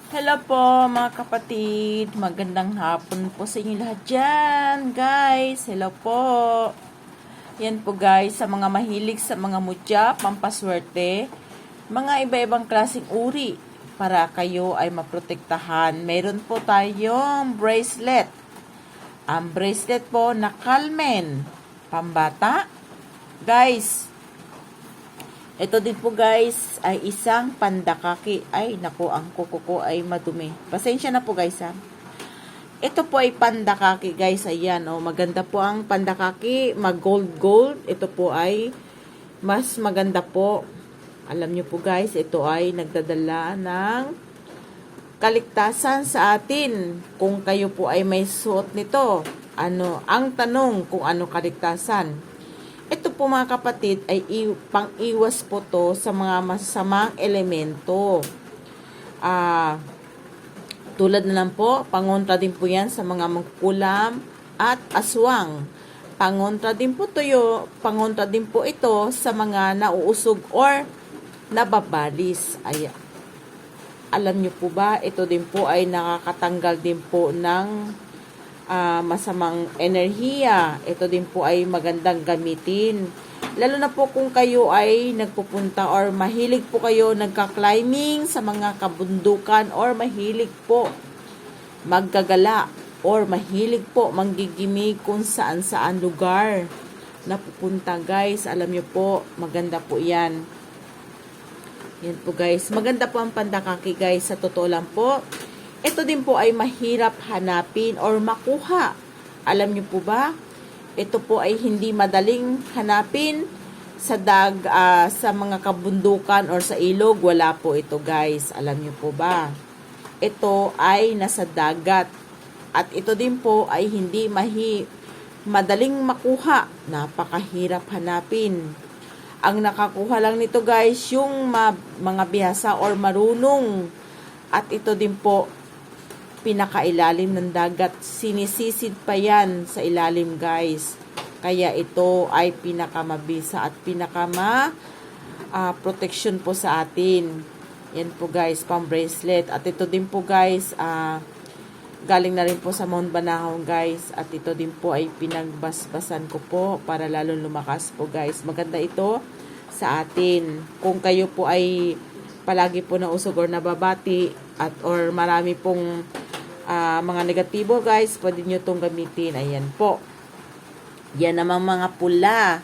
Hello po mga kapatid, magandang hapon po sa inyo lahat dyan guys, hello po. Yan po guys, sa mga mahilig sa mga mutya, pampaswerte, mga iba-ibang klaseng uri para kayo ay maprotektahan. Meron po tayong bracelet. Ang bracelet po na Calmen, pambata. Guys, ito din po guys ay isang pandakaki. Ay naku, ang kuko ko ay madumi. Pasensya na po guys ha. Ito po ay pandakaki guys. Ayan oh, maganda po ang pandakaki. Mag gold. Ito po ay mas maganda po. Alam nyo po guys, ito ay nagdadala ng kaligtasan sa atin. Kung kayo po ay may suot nito, ano ang tanong kung ano kaligtasan? Ito po mga kapatid ay pang-iwas po to sa mga masasamang elemento. Tulad na lang po, pangontra din po yan sa mga mangkukulam at aswang. Pangontra din po ito sa mga nauusog or nababalis. Ay, alam nyo po ba, ito din po ay nakakatanggal din po ng masamang enerhiya. Ito din po ay magandang gamitin. Lalo na po kung kayo ay nagpupunta or mahilig po kayo nagka-climbing sa mga kabundukan or mahilig po maggagala or mahilig po manggigimik kung saan-saan lugar na pupunta guys. Alam nyo po, maganda po yan. Yan po guys. Maganda po ang pandakaki guys. Sa totoo lang po, ito din po ay mahirap hanapin or makuha. Alam niyo po ba? Ito po ay hindi madaling hanapin sa sa mga kabundukan or sa ilog. Wala po ito guys. Alam niyo po ba? Ito ay nasa dagat. At ito din po ay hindi madaling makuha. Napakahirap hanapin. Ang nakakuha lang nito guys, yung mga bihasa or marunong. At ito din po, pinakailalim ng dagat. Sinisisid pa yan sa ilalim guys. Kaya ito ay pinakamabisa at protection po sa atin. Yan po guys, pang bracelet. At ito din po guys, galing na rin po sa Mount Banahon guys. At ito din po ay pinagbasbasan ko po para lalong lumakas po guys. Maganda ito sa atin. Kung kayo po ay palagi po na usog or nababati at or marami pong mga negatibo guys, pwede nyo itong gamitin. Ayan po. Yan namang mga pula.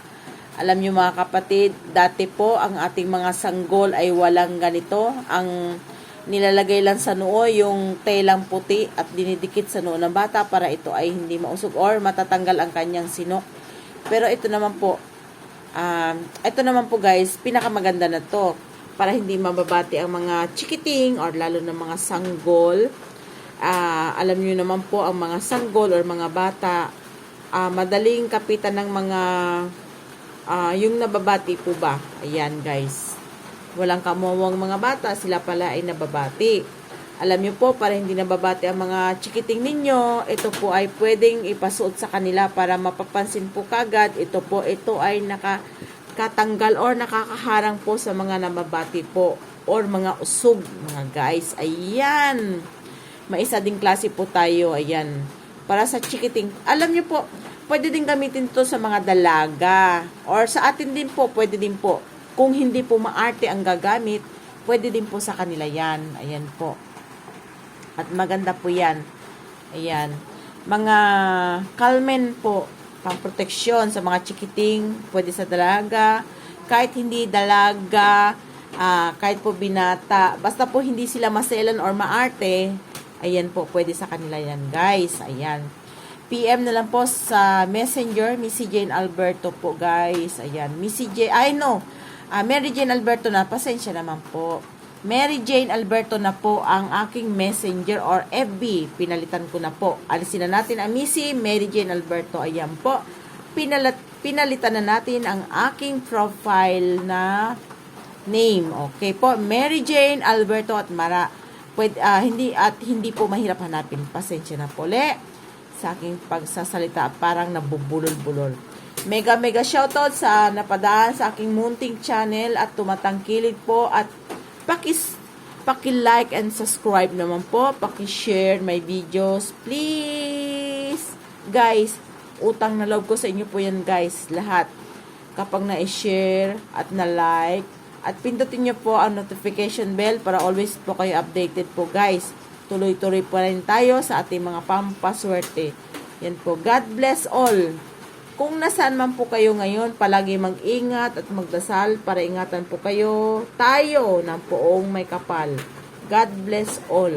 Alam nyo mga kapatid, dati po ang ating mga sanggol ay walang ganito. Ang nilalagay lang sa noo yung telang puti at dinidikit sa noo ng bata para ito ay hindi mausog or matatanggal ang kanyang sinok. Pero ito naman po guys, pinakamaganda na to para hindi mababati ang mga chikiting or lalo na mga sanggol. Alam niyo naman po ang mga sanggol or mga bata, madaling kapitan ng mga yung nababati po ba. Ayan guys, walang kamuwang mga bata, sila pala ay nababati. Alam niyo po, para hindi nababati ang mga chikiting ninyo, ito po ay pwedeng ipasuot sa kanila para mapapansin po kagad. Ito ay nakakatanggal or nakakaharang po sa mga nababati po or mga usog mga guys. Ayan, may isa ding klase po tayo. Ayan, para sa chikiting. Alam nyo po, pwede din gamitin to sa mga dalaga. Or sa atin din po, pwede din po. Kung hindi po maarte ang gagamit, pwede din po sa kanila yan. Ayan po. At maganda po yan. Ayan. Mga Calmen po, pang proteksyon sa mga chikiting, pwede sa dalaga. Kahit hindi dalaga, kahit po binata, basta po hindi sila maselan or maarte, ayan po, pwede sa kanila yan guys. Ayan. PM na lang po sa Messenger, Missy Jane Alberto po guys. Ayan. Missy Jane, Mary Jane Alberto na, pasensya naman po. Mary Jane Alberto na po ang aking Messenger or FB. Pinalitan ko na po. Alisin na natin ang Missy Mary Jane Alberto. Ayan po. Pinalitan na natin ang aking profile na name. Okay po. Mary Jane Alberto at hindi po mahirap hanapin. Pasensya na po sa aking pagsasalita, parang nabubulol-bulol. Mega shoutout sa napadaan sa aking munting channel at tumatangkilik po at Paki-like and subscribe naman po. Paki-share my videos. Please! Guys, utang na loob ko sa inyo po yan guys. Lahat. Kapag na-share at na-like. At pindutin nyo po ang notification bell para always po kayo updated po guys. Tuloy-tuloy po rin tayo sa ating mga pampaswerte. Yan po. God bless all. Kung nasaan man po kayo ngayon, palagi mag-ingat at magdasal para ingatan po kayo, tayo ng poong may kapal. God bless all.